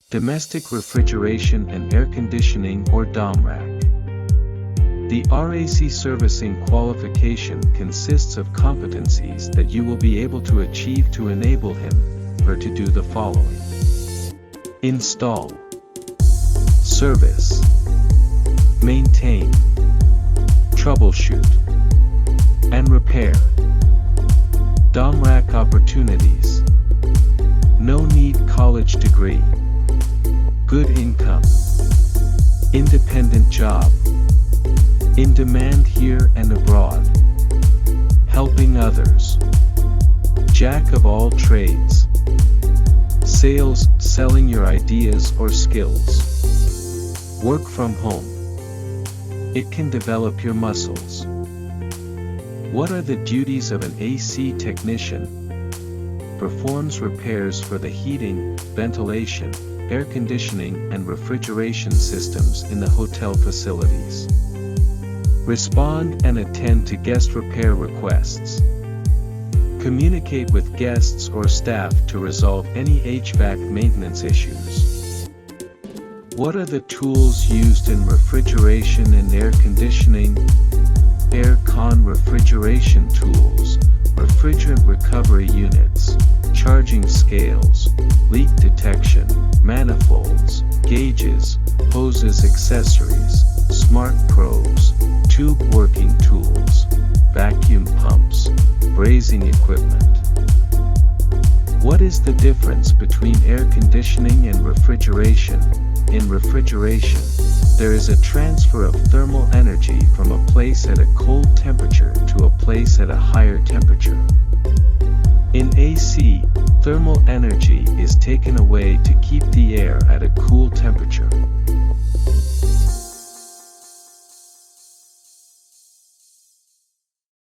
Domestic Refrigeration and Air Conditioning or Domrac. The RAC servicing qualification consists of competencies that you will be able to achieve to enable him/her to do the following: install, service, maintain, troubleshoot, and repair. Domrac opportunities: no need college degree, good income, independent job, in demand here and abroad, helping others, jack of all trades, sales, selling your ideas or skills, work from home. It can develop your muscles. What are the duties of an AC technician? Performs repairs for the heating, ventilation, air conditioning and refrigeration systems in the hotel facilities. Respond and attend to guest repair requests. Communicate with guests or staff to resolve any HVAC maintenance issues. What are the tools used in refrigeration and air conditioning? Aircon refrigeration tools, refrigerant recovery units, charging scales, leak detection, manifolds, gauges, hoses, accessories, smart probes, tube working tools, vacuum pumps, brazing equipment. What is the difference between air conditioning and refrigeration? In refrigeration, there is a transfer of thermal energy from a place at a cold temperature to a place at a higher temperature. In AC, thermal energy is taken away to keep the air at a cool temperature.